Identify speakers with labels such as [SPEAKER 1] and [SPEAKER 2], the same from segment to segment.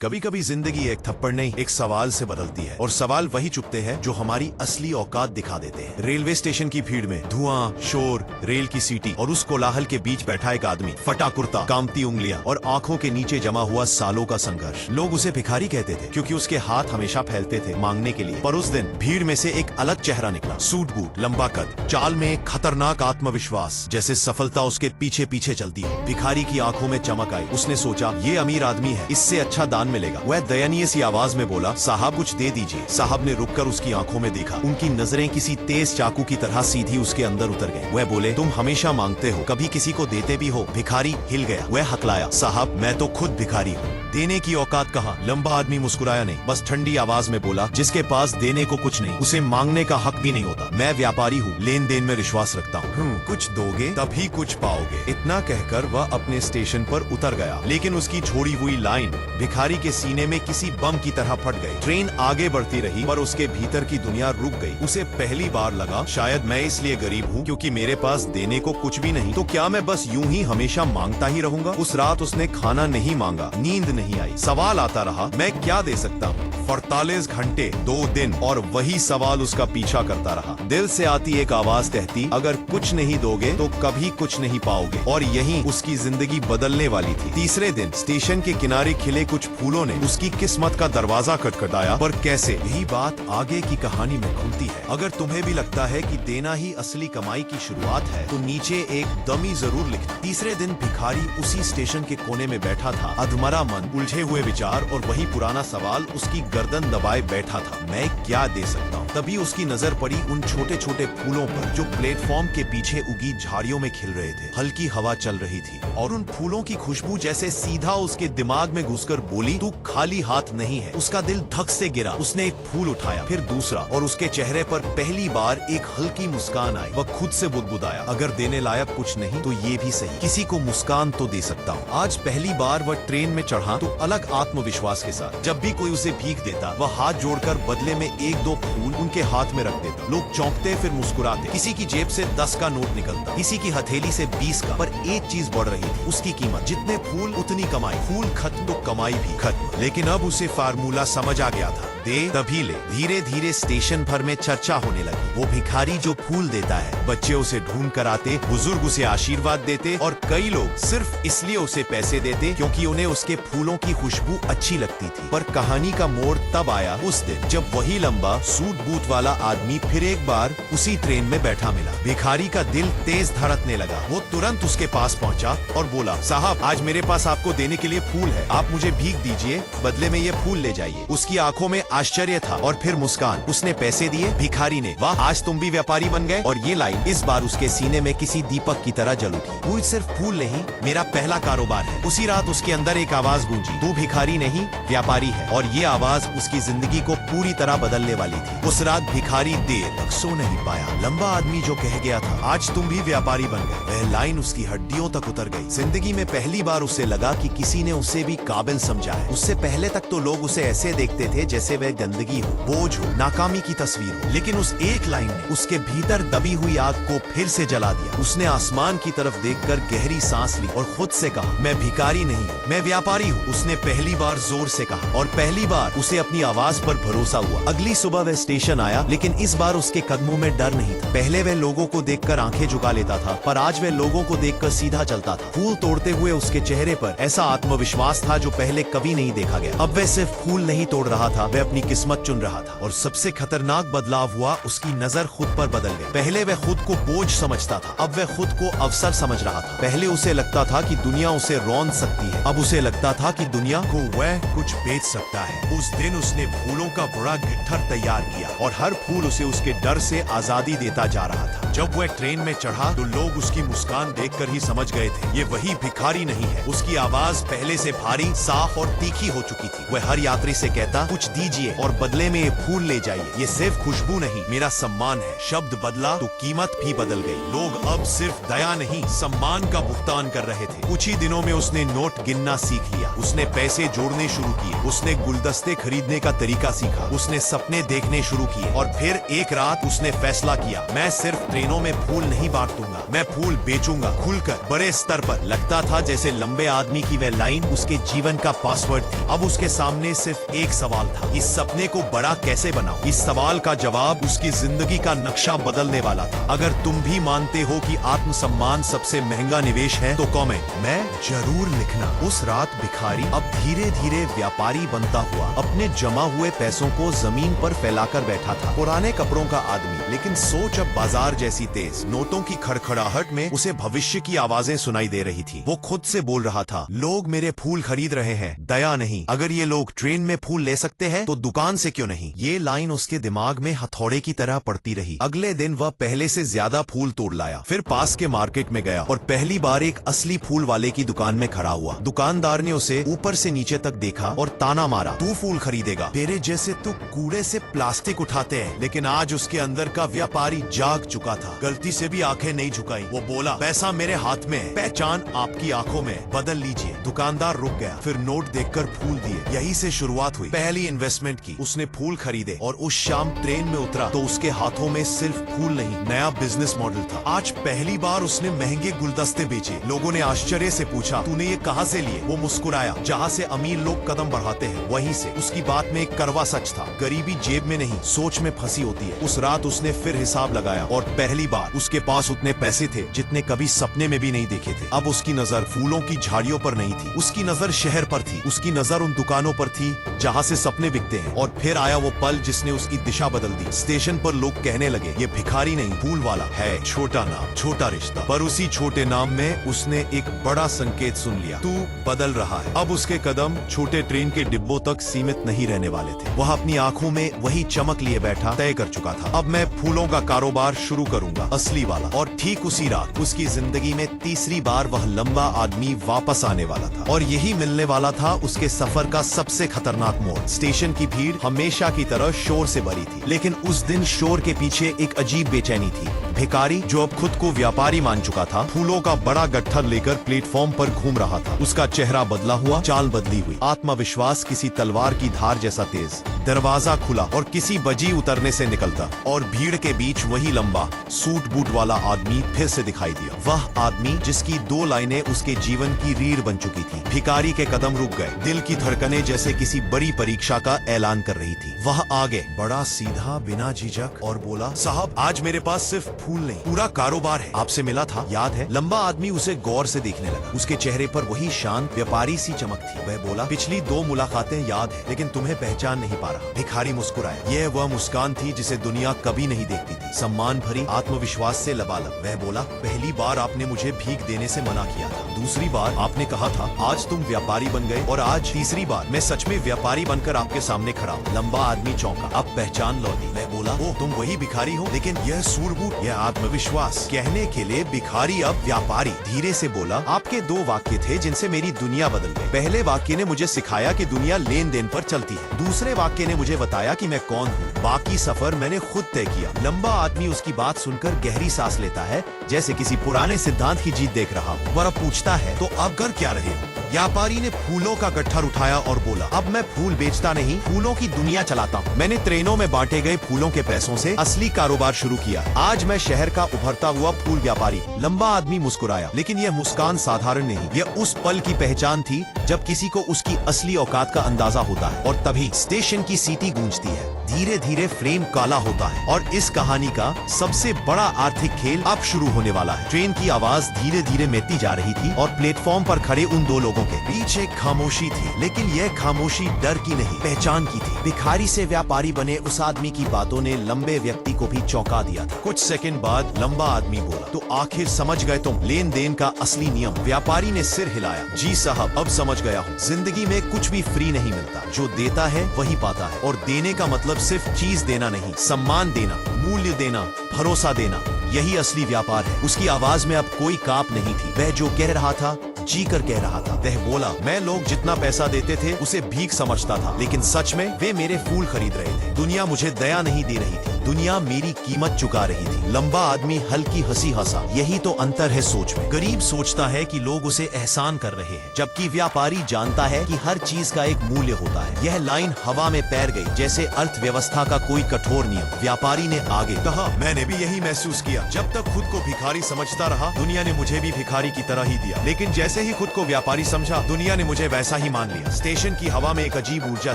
[SPEAKER 1] कभी कभी जिंदगी एक थप्पड़ नहीं एक सवाल से बदलती है और सवाल वही चुपते हैं जो हमारी असली औकात दिखा देते हैं। रेलवे स्टेशन की भीड़ में धुआं, शोर, रेल की सीटी और उस कोलाहल के बीच बैठा एक आदमी, फटा कुर्ता, कामती उंगलियां और आंखों के नीचे जमा हुआ सालों का संघर्ष। लोग उसे भिखारी कहते थे क्योंकि उसके हाथ हमेशा फैलते थे मांगने के लिए। पर उस दिन भीड़ में से एक अलग चेहरा निकला, सूट बूट, लंबा कद, चाल में एक खतरनाक आत्मविश्वास, जैसे सफलता उसके पीछे पीछे चलती है। भिखारी की आंखों में चमक आई। उसने सोचा ये अमीर आदमी है, इससे अच्छा दान मिलेगा। वह दयनीय सी आवाज में बोला, साहब कुछ दे दीजिए। साहब ने रुककर उसकी आंखों में देखा। उनकी नजरें किसी तेज चाकू की तरह सीधी उसके अंदर उतर गईं। वह बोले, तुम हमेशा मांगते हो, कभी किसी को देते भी हो। भिखारी हिल गया। वह हकलाया, साहब मैं तो खुद भिखारी हूँ, देने की औकात कहाँ। लंबा आदमी मुस्कुराया नहीं, बस ठंडी आवाज में बोला, जिसके पास देने को कुछ नहीं उसे मांगने का हक भी नहीं होता। मैं व्यापारी हूँ, लेन देन में विश्वास रखता हूँ। कुछ दोगे तभी कुछ पाओगे। इतना कहकर वह अपने स्टेशन पर उतर गया, लेकिन उसकी छोड़ी हुई लाइन भिखारी के सीने में किसी बम की तरह फट गई। ट्रेन आगे बढ़ती रही पर उसके भीतर की दुनिया रुक गई। उसे पहली बार लगा, शायद मैं इसलिए गरीब हूँ क्योंकि मेरे पास देने को कुछ भी नहीं। तो क्या मैं बस यूं ही हमेशा मांगता ही रहूंगा? उस रात उसने खाना नहीं मांगा, नींद नहीं आई। सवाल आता रहा, मैं क्या दे सकता हूँ? 48 घंटे, 2 दिन और वही सवाल उसका पीछा करता रहा। दिल से आती एक आवाज कहती, अगर कुछ नहीं दोगे तो कभी कुछ नहीं पाओगे। और यहीं उसकी जिंदगी बदलने वाली थी। तीसरे दिन स्टेशन के किनारे खिले कुछ फूलों ने उसकी किस्मत का दरवाजा खटखटाया। पर कैसे? यही बात आगे की कहानी में खुलती है। अगर तुम्हें भी लगता है कि देना ही असली कमाई की शुरुआत है तो नीचे एक दमी जरूर लिखना। तीसरे दिन भिखारी उसी स्टेशन के कोने में बैठा था, अधमरा मन, उलझे हुए विचार और वही पुराना सवाल उसकी गर्दन दबाए बैठा था, मैं क्या दे सकता हूँ? तभी उसकी नजर पड़ी उन छोटे छोटे फूलों पर जो प्लेटफॉर्म के पीछे उगी झाड़ियों में खिल रहे थे। हल्की हवा चल रही थी और उन फूलों की खुशबू जैसे सीधा उसके दिमाग में घुसकर बोली, तू खाली हाथ नहीं है। उसका दिल धक से गिरा। उसने एक फूल उठाया, फिर दूसरा, और उसके चेहरे पर पहली बार एक हल्की मुस्कान आई। वह खुद से बुदबुदाया, अगर देने लायक कुछ नहीं तो ये भी सही, किसी को मुस्कान तो दे सकता हूँ। आज पहली बार वह ट्रेन में चढ़ा तो अलग आत्मविश्वास के साथ। जब भी कोई उसे भीख देता वह हाथ जोड़कर बदले में 1-2 फूल उनके हाथ में रख देता। लोग चौंकते फिर मुस्कुराते। किसी की जेब से 10 का नोट निकलता, किसी की हथेली से 20 का। पर एक चीज बढ़ रही थी, उसकी कीमत। जितने फूल उतनी कमाई। फूल खत्म तो कमाई भी खत्म। लेकिन अब उसे फार्मूला समझ आ गया था, दे तभी ले। धीरे धीरे स्टेशन भर में चर्चा होने लगी। वो भिखारी जो फूल देता है, बच्चे उसे ढूंढ कर आते, बुजुर्ग उसे आशीर्वाद देते और कई लोग सिर्फ इसलिए उसे पैसे देते क्योंकि उन्हें उसके फूलों की खुशबू अच्छी लगती थी। पर कहानी का मोड़ तब आया उस दिन जब वही लंबा सूट बूट वाला आदमी फिर एक बार उसी ट्रेन में बैठा मिला। भिखारी का दिल तेज धड़कने लगा। वो तुरंत उसके पास पहुंचा और बोला, साहब आज मेरे पास आपको देने के लिए फूल है, आप मुझे भीख दीजिए, बदले में ये फूल ले जाइए। उसकी आंखों में आश्चर्य था और फिर मुस्कान। उसने पैसे दिए। भिखारी ने, वाह आज तुम भी व्यापारी बन गए। और ये लाइन इस बार उसके सीने में किसी दीपक की तरह जल उठी। फूल सिर्फ फूल नहीं, मेरा पहला कारोबार है। उसी रात उसके अंदर एक आवाज गूंजी, तू भिखारी नहीं व्यापारी है। और ये आवाज उसकी जिंदगी को पूरी तरह बदलने वाली थी। उस रात भिखारी देर तक सो नहीं पाया। लंबा आदमी जो कह गया था, आज तुम भी व्यापारी बन गए, वह लाइन उसकी हड्डियों तक उतर गई। जिंदगी में पहली बार उसे लगा कि किसी ने उसे भी काबिल समझा है। उससे पहले तक तो लोग उसे ऐसे देखते थे जैसे वह गंदगी हो, बोझ हो, नाकामी की तस्वीर हो। लेकिन उस एक लाइन ने उसके भीतर दबी हुई आग को फिर से जला दिया। उसने आसमान की तरफ देखकर गहरी सांस ली और खुद से कहा, मैं भिखारी नहीं हूँ, मैं व्यापारी हूँ। उसने पहली बार जोर से कहा और पहली बार उसे अपनी आवाज पर भरोसा हुआ। अगली सुबह वह स्टेशन आया, लेकिन इस बार उसके कदमों में डर नहीं था। पहले वह लोगों को देखकर आंखें झुका लेता था, पर आज वह लोगों को देखकर सीधा चलता था। फूल तोड़ते हुए उसके चेहरे पर ऐसा आत्मविश्वास था जो पहले कभी नहीं देखा गया। अब वह सिर्फ फूल नहीं तोड़ रहा था, वह अपनी किस्मत चुन रहा था। और सबसे खतरनाक बदलाव हुआ, उसकी नजर खुद पर बदल गई। पहले वह खुद को बोझ समझता था, अब वह खुद को अवसर समझ रहा था। पहले उसे लगता था कि दुनिया उसे रौंद सकती है, अब उसे लगता था कि दुनिया को वह कुछ बेच सकता है। उस दिन उसने फूलों का बड़ा गिट्ठर तैयार किया और हर फूल उसे उसके डर से आजादी देता जा रहा था। जब वह ट्रेन में चढ़ा तो लोग उसकी मुस्कान देखकर ही समझ गए थे, ये वही भिखारी नहीं है। उसकी आवाज पहले से भारी, साफ और तीखी हो चुकी थी। वह हर यात्री से कहता, कुछ दीजिए और बदले में ये फूल ले जाइए, ये सिर्फ खुशबू नहीं मेरा सम्मान है। शब्द बदला तो कीमत भी बदल गई। लोग अब सिर्फ दया नहीं सम्मान का भुगतान कर रहे थे। कुछ ही दिनों में उसने नोट गिनना सीख लिया, उसने पैसे जोड़ने शुरू किए, उसने गुलदस्ते खरीदने का तरीका सीखा, उसने सपने देखने शुरू किए और फिर एक रात उसने फैसला किया, मैं सिर्फ ट्रेनों में फूल नहीं बांटूंगा, मैं फूल बेचूंगा खुलकर बड़े स्तर पर। लगता था जैसे लंबे आदमी की वह लाइन उसके जीवन का पासवर्ड थी। अब उसके सामने सिर्फ एक सवाल था, इस सपने को बड़ा कैसे बनाऊं? इस सवाल का जवाब उसकी जिंदगी का नक्शा बदलने वाला था। अगर तुम भी मानते हो कि आत्मसम्मान सबसे महंगा निवेश है तो कमेंट में जरूर लिखना। उस रात भिखारी अब धीरे धीरे व्यापारी बनता हुआ अपने जमा हुए पैसों को जमीन पर फैलाकर बैठा था। पुराने कपड़ों का आदमी, लेकिन सोच अब बाजार जैसी तेज। नोटों की खड़खड़ाहट में उसे भविष्य की आवाजें सुनाई दे रही थी। वो खुद से बोल रहा था, लोग मेरे फूल खरीद रहे हैं, दया नहीं। अगर ये लोग ट्रेन में फूल ले सकते हैं तो दुकान से क्यों नहीं? ये लाइन उसके दिमाग में हथौड़े की तरह पड़ती रही। अगले दिन वह पहले से ज्यादा फूल तोड़ लाया, फिर पास के मार्केट में गया और पहली बार एक असली फूल वाले की दुकान में खड़ा हुआ। दुकानदार ने उसे ऊपर से नीचे तक देखा और ताना मारा, तू फूल खरीदेगा? तेरे जैसे तो कूड़े से प्लास्टिक उठाते हैं। लेकिन आज उसके अंदर का व्यापारी जाग चुका था। गलती से भी आंखें नहीं झुकाई। वो बोला, पैसा मेरे हाथ में है, पहचान आपकी आंखों में, बदल लीजिए। दुकानदार रुक गया, फिर नोट देखकर फूल दिए। यही से शुरुआत हुई पहली इन्वेस्टमेंट की। उसने फूल खरीदे और उस शाम ट्रेन में उतरा तो उसके हाथों में सिर्फ फूल नहीं, नया बिजनेस मॉडल था। आज पहली बार उसने महंगे गुलदस्ते बेचे। लोगों ने आश्चर्य से पूछा, तूने ये कहां से लिए? वो मुस्कुराया, जहां से अमीर लोग कदम बढ़ाते हैं वहीं से। उसकी बात में एक कड़वा सच था, गरीबी जेब में नहीं सोच में फंसी होती है। उस रात उसने फिर हिसाब लगाया और पहली बार उसके पास उतने पैसे थे जितने कभी सपने में भी नहीं देखे थे। अब उसकी नजर फूलों की झाड़ियों पर नहीं थी, उसकी नजर शहर पर थी। उसकी नजर उन दुकानों पर थी जहां से सपने बिकते हैं। और फिर आया वो पल जिसने उसकी दिशा बदल दी। स्टेशन पर लोग कहने लगे, ये भिखारी नहीं फूल वाला है। छोटा नाम, छोटा रिश्ता, पर उसी छोटे नाम में उसने एक बड़ा संकेत सुन लिया, तू बदल रहा है। अब उसके कदम छोटे ट्रेन के डिब्बों तक सीमित नहीं रहने वाले थे। वह अपनी आंखों में वही चमक लिए बैठा तय कर चुका था, अब मैं फूलों का कारोबार शुरू करूंगा, असली वाला। और ठीक उसी रात उसकी जिंदगी में तीसरी बार वह लंबा आदमी वापस आने वाला था। और यही मिलने वाला था उसके सफर का सबसे खतरनाक मोड़। स्टेशन की भीड़ हमेशा की तरह शोर से भरी थी, लेकिन उस दिन शोर के पीछे एक अजीब बेचैनी थी। भिखारी जो अब खुद को व्यापारी मान चुका था, फूलों का बड़ा गट्ठर लेकर प्लेटफॉर्म पर घूम रहा था। उसका चेहरा बदला हुआ, चाल बदली हुई, आत्मविश्वास किसी तलवार की धार जैसा तेज। दरवाजा खुला और किसी बजी उतरने से निकलता और भीड़ के बीच वही लंबा सूट बूट वाला आदमी फिर से दिखाई दिया। वह आदमी जिसकी 2 लाइनें उसके जीवन की रीढ़ बन चुकी थी। भिखारी के कदम रुक गए, दिल की धड़कनें जैसे किसी बड़ी परीक्षा का ऐलान कर रही थी। वह आगे बड़ा सीधा बिना झिझक और बोला, साहब आज मेरे पास सिर्फ फूल नहीं, पूरा कारोबार है। आपसे मिला था, याद है? लंबा आदमी उसे गौर से देखने लगा। उसके चेहरे पर वही शांत व्यापारी सी चमक थी। वह बोला, पिछली 2 मुलाकातें याद है, लेकिन तुम्हें पहचान नहीं पा रहा। भिखारी मुस्कुराया। यह वह मुस्कान थी जिसे दुनिया कभी नहीं देखती थी, सम्मान भरी, आत्मविश्वास से लबालब। वह बोला, पहली बार आपने मुझे भीख देने से मना किया था, दूसरी बार आपने कहा था आज तुम व्यापारी बन गए, और आज तीसरी बार मैं सच में व्यापारी बनकर आपके सामने खड़ा हूँ। लंबा आदमी चौंका, अब पहचान लौटी। मैं बोला, ओ तुम वही भिखारी हो? लेकिन यह सूरबूट, यह आत्मविश्वास। कहने के लिए भिखारी अब व्यापारी। धीरे से बोला, आपके 2 वाक्य थे जिनसे मेरी दुनिया बदल गई। पहले वाक्य ने मुझे सिखाया कि दुनिया लेन देन पर चलती है, दूसरे वाक्य ने मुझे बताया कि मैं कौन हूँ। बाकी सफर मैंने खुद तय किया। लंबा आदमी उसकी बात सुनकर गहरी सांस लेता है, जैसे किसी पुराने सिद्धांत की जीत देख रहा हो। वह पूछता है, तो अब कर क्या रहे हो? व्यापारी ने फूलों का गट्ठर उठाया और बोला, अब मैं फूल बेचता नहीं, फूलों की दुनिया चलाता हूँ। मैंने ट्रेनों में बांटे गए फूलों के पैसों से असली कारोबार शुरू किया। आज मैं शहर का उभरता हुआ फूल व्यापारी। लंबा आदमी मुस्कुराया, लेकिन यह मुस्कान साधारण नहीं, यह उस पल की पहचान थी जब किसी को उसकी असली औकात का अंदाजा होता है। और तभी स्टेशन की सीटी गूंजती है, धीरे धीरे फ्रेम काला होता है और इस कहानी का सबसे बड़ा आर्थिक खेल अब शुरू होने वाला है। ट्रेन की आवाज धीरे धीरे मिटती जा रही थी और प्लेटफॉर्म पर खड़े उन 2 लोगों के बीच एक खामोशी थी, लेकिन यह खामोशी डर की नहीं, पहचान की थी। भिखारी से व्यापारी बने उस आदमी की बातों ने लंबे व्यक्ति को भी चौंका दिया था। कुछ सेकंड बाद लंबा आदमी बोला, तो आखिर समझ गए तुम लेन देन का असली नियम? व्यापारी ने सिर हिलाया, जी साहब अब समझ गया हूँ। जिंदगी में कुछ भी फ्री नहीं मिलता, जो देता है वही पाता है। और देने का मतलब सिर्फ चीज देना नहीं, सम्मान देना, मूल्य देना, भरोसा देना, यही असली व्यापार है। उसकी आवाज में अब कोई काप नहीं थी। वह जो कह रहा था जी कर कह रहा था। वह बोला, मैं लोग जितना पैसा देते थे उसे भीख समझता था, लेकिन सच में वे मेरे फूल खरीद रहे थे। दुनिया मुझे दया नहीं दे रही थी, दुनिया मेरी कीमत चुका रही थी। लंबा आदमी हल्की हंसी हंसा। यही तो अंतर है सोच में। गरीब सोचता है कि लोग उसे एहसान कर रहे हैं, जबकि व्यापारी जानता है कि हर चीज का एक मूल्य होता है। यह लाइन हवा में तैर गई जैसे अर्थव्यवस्था का कोई कठोर नियम। व्यापारी ने आगे कहा, मैंने भी यही महसूस किया। जब तक खुद को भिखारी समझता रहा, दुनिया ने मुझे भी भिखारी की तरह ही दिया। लेकिन जैसे ही खुद को व्यापारी समझा, दुनिया ने मुझे वैसा ही मान लिया। स्टेशन की हवा में एक अजीब ऊर्जा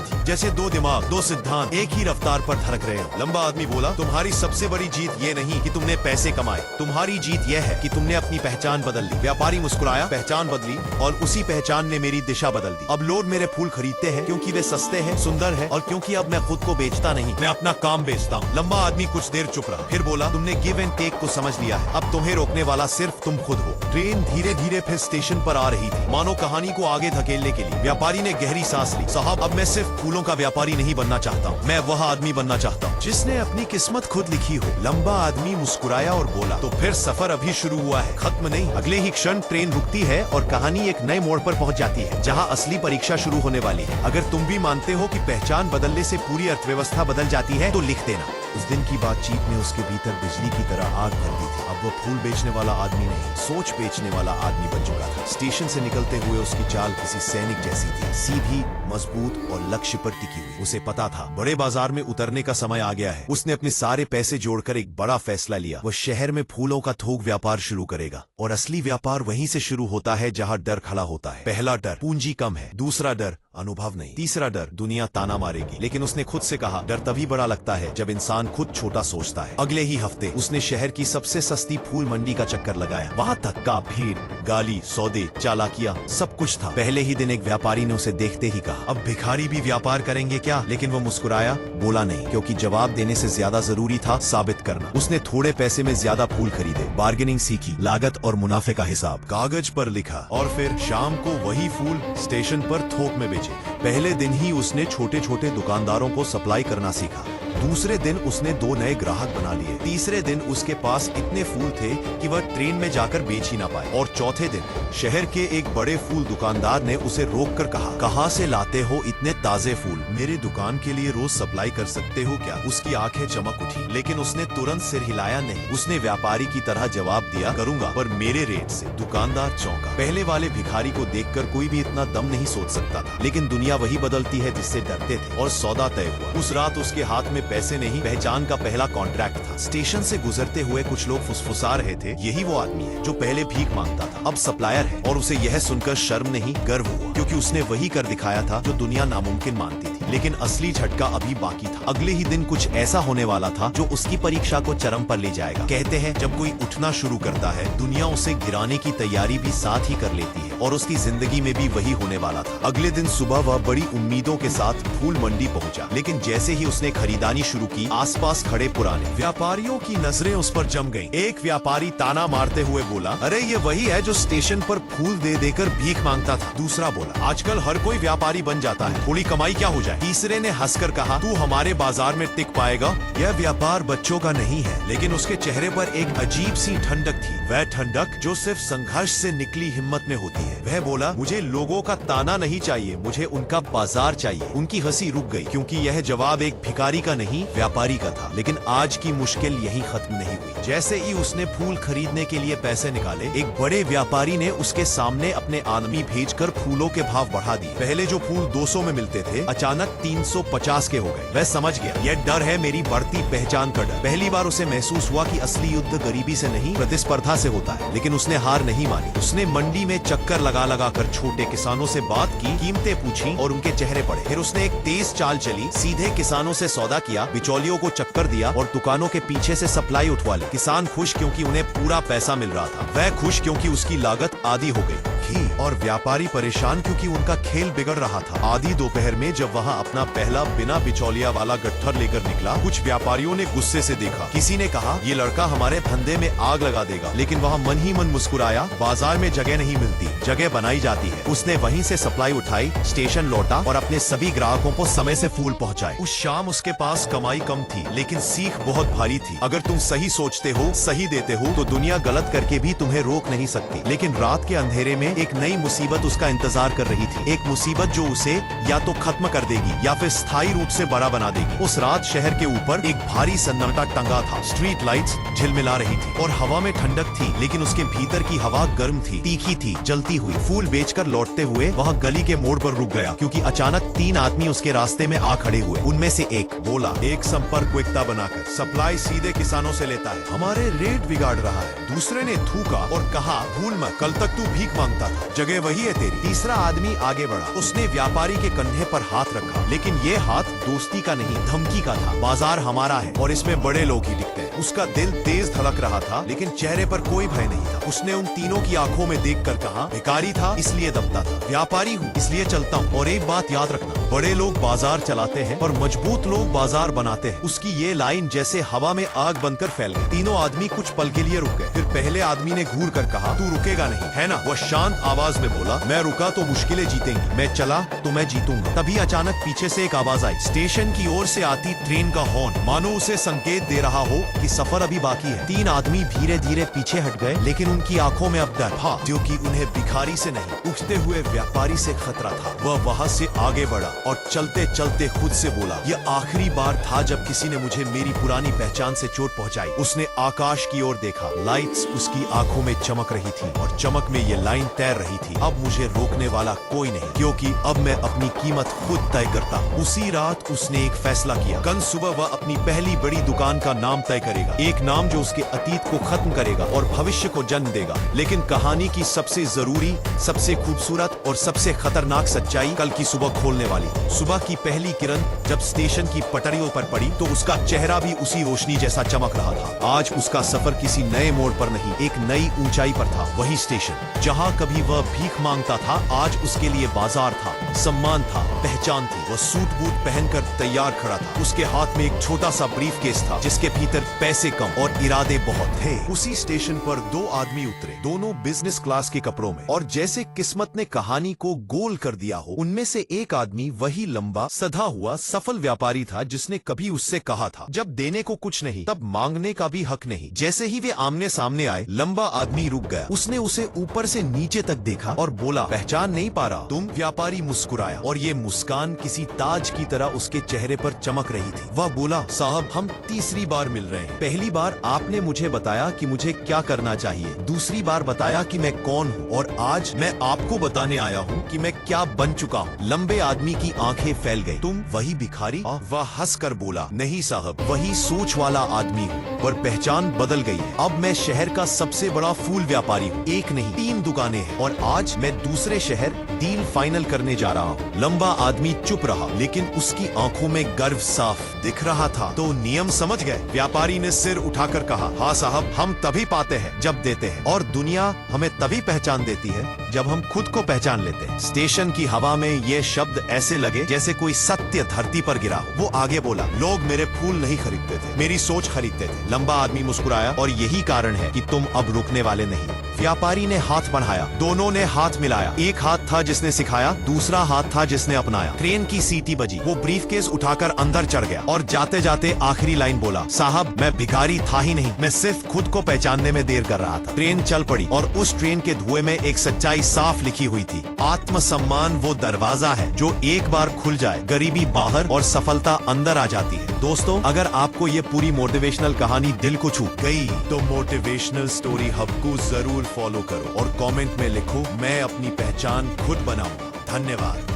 [SPEAKER 1] थी, जैसे दो दिमाग, दो सिद्धांत एक ही रफ्तार पर धड़क रहे हो। लंबा आदमी बोला, तुम्हारी सबसे बड़ी जीत ये नहीं कि तुमने पैसे कमाए, तुम्हारी जीत यह है कि तुमने अपनी पहचान बदल ली। व्यापारी मुस्कुराया, पहचान बदली और उसी पहचान ने मेरी दिशा बदल दी। अब लोग मेरे फूल खरीदते हैं क्योंकि वे सस्ते हैं, सुंदर है, और क्योंकि अब मैं खुद को बेचता नहीं, मैं अपना काम बेचता हूँ। लंबा आदमी कुछ देर चुप रहा, फिर बोला, तुमने गिव एंड टेक को समझ लिया है। अब तुम्हें रोकने वाला सिर्फ तुम खुद हो। ट्रेन धीरे धीरे फिर स्टेशन पर आ रही थी, मानो कहानी को आगे धकेलने के लिए। व्यापारी ने गहरी सांस ली। साहब, अब मैं सिर्फ फूलों का व्यापारी नहीं बनना चाहता हूँ, मैं वह आदमी बनना चाहता हूँ जिसने अपनी किस्मत खुद लिखी हो। लंबा आदमी मुस्कुराया और बोला, तो फिर सफर अभी शुरू हुआ है, खत्म नहीं। अगले ही क्षण ट्रेन रुकती है और कहानी एक नए मोड़ पर पहुंच जाती है, जहां असली परीक्षा शुरू होने वाली है। अगर तुम भी मानते हो कि पहचान बदलने से पूरी अर्थव्यवस्था बदल जाती है, तो लिख देना। उस दिन की बातचीत ने उसके भीतर बिजली की तरह आग भर दी थी। अब वो फूल बेचने वाला आदमी नहीं, सोच बेचने वाला आदमी बन चुका था। स्टेशन से निकलते हुए उसकी चाल किसी सैनिक जैसी थी, सीधी, मजबूत और लक्ष्य पर टिकी हुई। उसे पता था बड़े बाजार में उतरने का समय आ गया है। उसने अपने सारे पैसे जोड़कर एक बड़ा फैसला लिया। वह शहर में फूलों का थोक व्यापार शुरू करेगा, और असली व्यापार वहीं से शुरू होता है जहां डर खड़ा होता है। पहला डर, पूंजी कम है। दूसरा डर, अनुभव नहीं। तीसरा डर, दुनिया ताना मारेगी। लेकिन उसने खुद से कहा, डर तभी बड़ा लगता है जब इंसान खुद छोटा सोचता है। अगले ही हफ्ते उसने शहर की सबसे सस्ती फूल मंडी का चक्कर लगाया। वहाँ तक का भीड़, गाली, सौदे, चालाकियां, सब कुछ था। पहले ही दिन एक व्यापारी ने उसे देखते ही कहा, अब भिखारी भी व्यापार करेंगे क्या? लेकिन वो मुस्कुराया, बोला नहीं, क्योंकि जवाब देने से ज्यादा जरूरी था साबित करना। उसने थोड़े पैसे में ज्यादा फूल खरीदे, बार्गेनिंग सीखी, लागत और मुनाफे का हिसाब कागज पर लिखा, और फिर शाम को वही फूल स्टेशन पर थोक में बेचे। पहले दिन ही उसने छोटे छोटे दुकानदारों को सप्लाई करना सीखा। दूसरे दिन उसने 2 नए ग्राहक बना लिए। तीसरे दिन उसके पास इतने फूल थे कि वह ट्रेन में जाकर बेच ही ना पाए। और चौथे दिन शहर के एक बड़े फूल दुकानदार ने उसे रोककर कहा, कहाँ से लाते हो इतने ताजे फूल? मेरे दुकान के लिए रोज सप्लाई कर सकते हो क्या? उसकी आंखें चमक उठी, लेकिन उसने तुरंत सिर हिलाया नहीं। उसने व्यापारी की तरह जवाब दिया, करूंगा, पर मेरे रेट से। दुकानदार चौंका। पहले वाले भिखारी को देखकर कोई भी इतना दम नहीं सोच सकता था। लेकिन दुनिया वही बदलती है जिससे डरते थे, और सौदा तय हुआ। उस रात उसके हाथ में पैसे नहीं, पहचान का पहला कॉन्ट्रैक्ट था। स्टेशन से गुजरते हुए कुछ लोग फुसफुसा रहे थे, यही वो आदमी है जो पहले भीख मांगता था, अब सप्लायर है। और उसे यह सुनकर शर्म नहीं, गर्व हुआ, क्योंकि उसने वही कर दिखाया था जो दुनिया नामुमकिन मानती थी। लेकिन असली झटका अभी बाकी था। अगले ही दिन कुछ ऐसा होने वाला था जो उसकी परीक्षा को चरम पर ले जाएगा। कहते हैं, जब कोई उठना शुरू करता है, दुनिया उसे गिराने की तैयारी भी साथ ही कर लेती है, और उसकी जिंदगी में भी वही होने वाला था। अगले दिन सुबह वह बड़ी उम्मीदों के साथ फूल मंडी पहुंचा। लेकिन जैसे ही उसने खरीदारी शुरू की, आसपास खड़े पुराने व्यापारियों की नजरें उस पर जम गईं। एक व्यापारी ताना मारते हुए बोला, अरे ये वही है जो स्टेशन पर फूल दे देकर भीख मांगता था। दूसरा बोला, आजकल हर कोई व्यापारी बन जाता है, थोड़ी कमाई क्या हो जाए? तीसरे ने हंसकर कहा, तू हमारे बाजार में टिक पाएगा? यह व्यापार बच्चों का नहीं है। लेकिन उसके चेहरे पर एक अजीब सी ठंडक थी, वह ठंडक जो सिर्फ संघर्ष से निकली हिम्मत में होती है। वह बोला, मुझे लोगों का ताना नहीं चाहिए, मुझे उनका बाजार चाहिए। उनकी हंसी रुक गई, क्योंकि यह जवाब एक भिखारी का नहीं, व्यापारी का था। लेकिन आज की मुश्किल यही खत्म नहीं हुई। जैसे ही उसने फूल खरीदने के लिए पैसे निकाले, एक बड़े व्यापारी ने उसके सामने अपने आदमी भेजकर फूलों के भाव बढ़ा दिए। पहले जो फूल 200 में मिलते थे, अचानक 350 के हो गए। वह समझ गया, यह डर है मेरी बढ़ती पहचान का डर। पहली बार उसे महसूस हुआ कि असली युद्ध गरीबी से नहीं, प्रतिस्पर्धा से होता है। लेकिन उसने हार नहीं मानी। उसने मंडी में चक्कर लगा लगा कर छोटे किसानों से बात की, कीमतें पूछी और उनके चेहरे पढ़े। फिर उसने एक तेज चाल चली, सीधे किसानों से सौदा किया, बिचौलियों को चक्कर दिया और दुकानों के पीछे से सप्लाई उठवा ली। किसान खुश क्योंकि उन्हें पूरा पैसा मिल रहा था, वह खुश क्योंकि उसकी लागत आधी हो गई थी, और व्यापारी परेशान क्योंकि उनका खेल बिगड़ रहा था। आधी दोपहर में जब वहाँ अपना पहला बिना बिचौलिया वाला गट्ठर लेकर निकला, कुछ व्यापारियों ने गुस्से से देखा। किसी ने कहा, ये लड़का हमारे धंधे में आग लगा देगा। लेकिन वहाँ मन ही मन मुस्कुराया, बाजार में जगह नहीं मिलती, जगह बनाई जाती है। उसने वहीं से सप्लाई उठाई, स्टेशन लौटा और अपने सभी ग्राहकों को समय से फूल पहुँचाए। उस शाम उसके पास कमाई कम थी, लेकिन सीख बहुत भारी थी। अगर तुम सही सोचते हो, सही देते हो, तो दुनिया गलत करके भी तुम्हें रोक नहीं सकती। लेकिन रात के अंधेरे में एक नई मुसीबत उसका इंतजार कर रही थी, एक मुसीबत जो उसे या तो खत्म कर देगी या फिर स्थायी रूप से बड़ा बना देगी। उस रात शहर के ऊपर एक भारी सन्नाटा टंगा था। स्ट्रीट लाइट्स झिलमिला रही थी और हवा में ठंडक थी, लेकिन उसके भीतर की हवा गर्म थी, तीखी थी, जलती हुई। फूल बेचकर लौटते हुए वह गली के मोड़ पर रुक गया, क्योंकि अचानक 3 आदमी उसके रास्ते में आ खड़े हुए। उनमें से एक बोला, एक संपर्क को एकता बनाकर सप्लाई सीधे किसानों से लेता है, हमारे रेट बिगाड़ रहा है। दूसरे ने थूका और कहा, भूल मत, कल तक तू भीख मांगता था, जगह वही है तेरी। तीसरा आदमी आगे बढ़ा, उसने व्यापारी के कंधे पर हाथ रखा, लेकिन ये हाथ दोस्ती का नहीं, धमकी का था। बाजार हमारा है और इसमें बड़े लोग ही टिकते हैं। उसका दिल तेज धड़क रहा था, लेकिन चेहरे पर कोई भय नहीं था। उसने उन तीनों की आंखों में देखकर कहा, भिखारी था इसलिए दबता था, व्यापारी हूँ इसलिए चलता हूँ। और एक बात याद रखना, बड़े लोग बाजार चलाते हैं और मजबूत लोग बाजार बनाते हैं। उसकी ये लाइन जैसे हवा में आग बनकर फैल गई। तीनों आदमी कुछ पल के लिए रुक गए। फिर पहले आदमी ने घूर कर कहा, तू रुकेगा नहीं है ना? वह शांत आवाज में बोला, मैं रुका तो मुश्किलें जीतेंगी, मैं चला तो मैं जीतूंगा। तभी अचानक पीछे से एक आवाज आई, स्टेशन की ओर से आती ट्रेन का हॉर्न, मानो उसे संकेत दे रहा हो कि सफर अभी बाकी है। 3 आदमी धीरे धीरे पीछे हट गए, लेकिन उनकी आंखों में अब डर था, क्योंकि उन्हें भिखारी से नहीं, उठते हुए व्यापारी से खतरा था। वह वहां से आगे बढ़ा और चलते चलते खुद से बोला, यह आखिरी बार था जब किसी ने मुझे मेरी पुरानी पहचान से चोट पहुंचाई। उसने आकाश की ओर देखा, लाइट्स उसकी आंखों में चमक रही थी और चमक में ये लाइन तैर रही थी, अब मुझे रोकने वाला कोई नहीं, क्योंकि अब मैं अपनी कीमत खुद तय करता हूँ। उसी रात उसने एक फैसला किया, कल सुबह वह अपनी पहली बड़ी दुकान का नाम तय करेगा, एक नाम जो उसके अतीत को खत्म करेगा और भविष्य को जन्म देगा। लेकिन कहानी की सबसे जरूरी, सबसे खूबसूरत और सबसे खतरनाक सच्चाई कल की सुबह खोलने वाली। सुबह की पहली किरण जब स्टेशन की पटरियों पर पड़ी तो उसका चेहरा भी उसी रोशनी जैसा चमक रहा था। आज उसका सफर किसी नए मोड़ पर नहीं, एक नई ऊंचाई पर था। वही स्टेशन जहां कभी वह भीख मांगता था, आज उसके लिए बाजार था, सम्मान था, पहचान थी। वह सूट बूट पहनकर तैयार खड़ा था। उसके हाथ में एक छोटा सा ब्रीफ केस था, जिसके भीतर पैसे कम और इरादे बहुत थे। उसी स्टेशन पर 2 आदमी उतरे, दोनों बिजनेस क्लास के कपड़ों में, और जैसे किस्मत ने कहानी को गोल कर दिया हो, उनमें से एक आदमी वही लंबा सधा हुआ सफल व्यापारी था जिसने कभी उससे कहा था, जब देने को कुछ नहीं तब मांगने का भी हक नहीं। जैसे ही वे आमने सामने आए, लंबा आदमी रुक गया। उसने उसे ऊपर से नीचे तक देखा और बोला, पहचान नहीं पा रहा तुम? व्यापारी मुस्कुराया और ये मुस्कान किसी ताज की तरह उसके चेहरे पर चमक रही थी। वह बोला, साहब हम तीसरी बार मिल रहे हैं। पहली बार आपने मुझे बताया कि मुझे क्या करना चाहिए, दूसरी बार बताया कि मैं कौन हूँ, और आज मैं आपको बताने आया हूँ कि मैं क्या बन चुका हूँ। लंबे आदमी की आंखें फैल गई। तुम वही भिखारी? वह हंसकर बोला, नहीं साहब, वही सोच वाला आदमी हूँ, पर पहचान बदल गई है। अब मैं शहर का सबसे बड़ा फूल व्यापारी हूँ। एक नहीं 3 दुकानें हैं, और आज मैं दूसरे शहर डील फाइनल करने जा रहा हूँ। लंबा आदमी चुप रहा, लेकिन उसकी आंखों में गर्व साफ दिख रहा था। तो नियम समझ गए? व्यापारी ने सिर उठाकर कहा, हाँ साहब, हम तभी पाते हैं जब देते हैं, और दुनिया हमें तभी पहचान देती है जब हम खुद को पहचान लेते हैं। स्टेशन की हवा में ये शब्द ऐसे लगे जैसे कोई सत्य धरती पर गिरा हो। वो आगे बोला, लोग मेरे फूल नहीं खरीदते थे, मेरी सोच खरीदते थे। लंबा आदमी मुस्कुराया, और यही कारण है कि तुम अब रुकने वाले नहीं। व्यापारी ने हाथ बढ़ाया, दोनों ने हाथ मिलाया। एक हाथ था जिसने सिखाया, दूसरा हाथ था जिसने अपनाया। ट्रेन की सीटी बजी, वो ब्रीफकेस उठाकर अंदर चढ़ गया और जाते जाते आखिरी लाइन बोला, साहब मैं भिखारी था ही नहीं, मैं सिर्फ खुद को पहचानने में देर कर रहा था। ट्रेन चल पड़ी और उस ट्रेन के धुएं में एक सच्चाई साफ लिखी हुई थी, आत्मसम्मान वो दरवाजा है जो एक बार खुल जाए, गरीबी बाहर और सफलता अंदर आ जाती है। दोस्तों, अगर आपको ये पूरी मोटिवेशनल कहानी दिल को छू गई तो मोटिवेशनल स्टोरी हब को जरूर फॉलो करो और कमेंट में लिखो, मैं अपनी पहचान खुद बनाऊंगा। धन्यवाद।